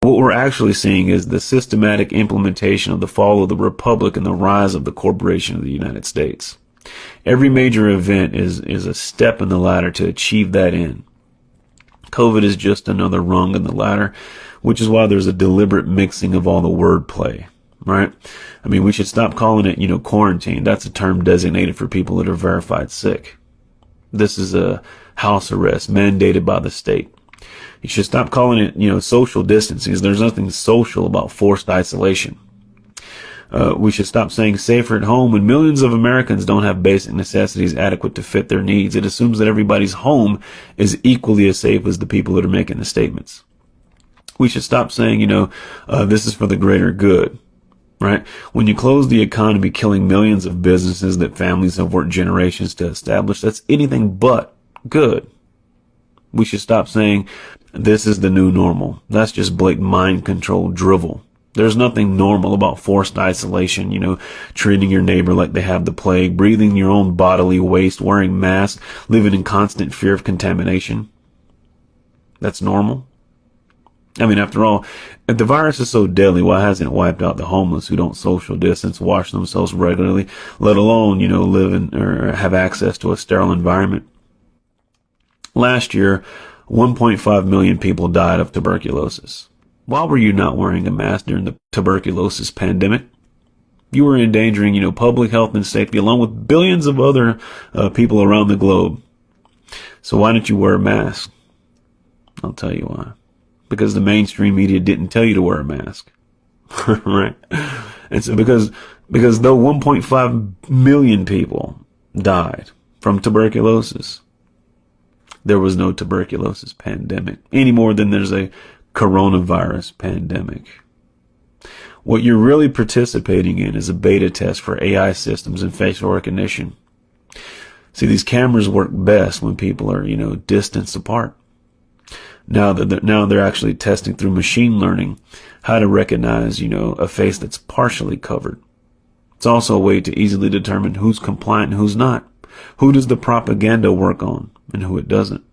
What we're actually seeing is the systematic implementation of the fall of the republic and the rise of the corporation of the United States. Every major event is a step in the ladder to achieve that end. COVID is just another rung in the ladder, which is why there's a deliberate mixing of all the wordplay, right? I mean, we should stop calling it, quarantine. That's a term designated for people that are verified sick. This is a house arrest mandated by the state. You should stop calling it, social distancing. There's nothing social about forced isolation. We should stop saying safer at home when millions of Americans don't have basic necessities adequate to fit their needs. It assumes that everybody's home is equally as safe as the people that are making the statements. We should stop saying, this is for the greater good, right? When you close the economy, killing millions of businesses that families have worked generations to establish, that's anything but good. We should stop saying this is the new normal. That's just blatant mind control drivel. There's nothing normal about forced isolation, treating your neighbor like they have the plague, breathing your own bodily waste, wearing masks, living in constant fear of contamination. That's normal. I mean, after all, if the virus is so deadly, why hasn't it wiped out the homeless who don't social distance, wash themselves regularly, let alone, live in or have access to a sterile environment? Last year, 1.5 million people died of tuberculosis. Why were you not wearing a mask during the tuberculosis pandemic? You were endangering, public health and safety along with billions of other people around the globe. So why didn't you wear a mask? I'll tell you why. Because the mainstream media didn't tell you to wear a mask. Right? And so because though 1.5 million people died from tuberculosis, there was no tuberculosis pandemic any more than there's a coronavirus pandemic. What you're really participating in is a beta test for AI systems and facial recognition. See, these cameras work best when people are, distance apart. Now they're actually testing through machine learning how to recognize, a face that's partially covered. It's also a way to easily determine who's compliant and who's not. Who does the propaganda work on and who it doesn't?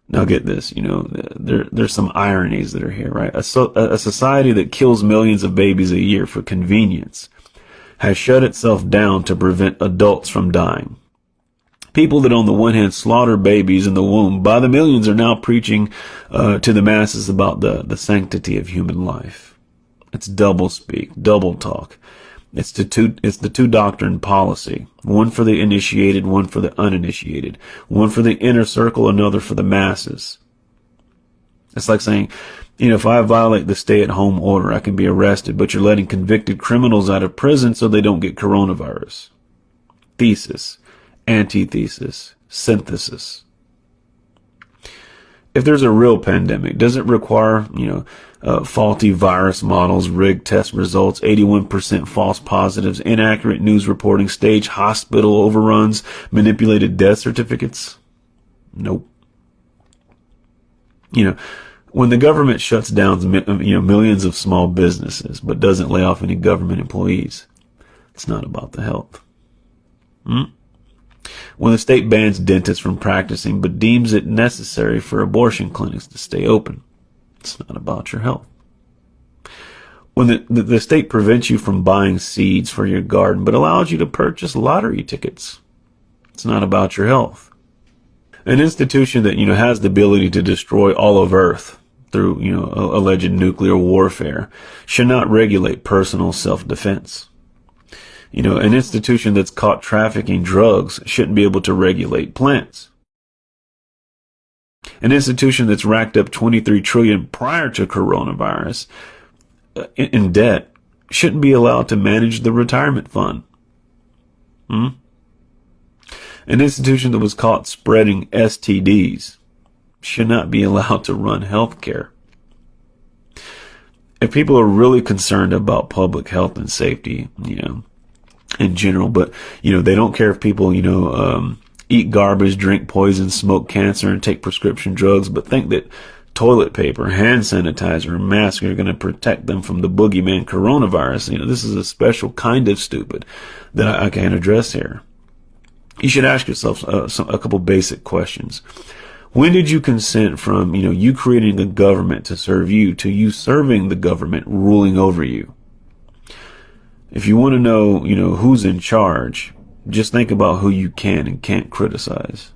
Now get this, there's some ironies that are here, right? A society that kills millions of babies a year for convenience has shut itself down to prevent adults from dying. People that on the one hand slaughter babies in the womb by the millions are now preaching to the masses about the sanctity of human life. It's double speak, double talk. It's the two doctrine policy. One for the initiated, one for the uninitiated. One for the inner circle, another for the masses. It's like saying, if I violate the stay-at-home order, I can be arrested, but you're letting convicted criminals out of prison so they don't get coronavirus. Thesis, antithesis, synthesis. If there's a real pandemic, does it require, faulty virus models, rigged test results, 81% false positives, inaccurate news reporting, staged hospital overruns, manipulated death certificates? Nope. When the government shuts down, millions of small businesses, but doesn't lay off any government employees, it's not about the health. When the state bans dentists from practicing but deems it necessary for abortion clinics to stay open, it's not about your health. When the state prevents you from buying seeds for your garden but allows you to purchase lottery tickets, it's not about your health. An institution that, has the ability to destroy all of Earth through, alleged nuclear warfare should not regulate personal self-defense. An institution that's caught trafficking drugs shouldn't be able to regulate plants. An institution that's racked up $23 trillion prior to coronavirus in debt shouldn't be allowed to manage the retirement fund. An institution that was caught spreading STDs should not be allowed to run healthcare. If people are really concerned about public health and safety, in general, but, they don't care if people, eat garbage, drink poison, smoke cancer, and take prescription drugs, but think that toilet paper, hand sanitizer, and masks are going to protect them from the boogeyman coronavirus. This is a special kind of stupid that I can't address here. You should ask yourself a couple basic questions. When did you consent from, you creating a government to serve you to you serving the government ruling over you? If you want to know, who's in charge, just think about who you can and can't criticize.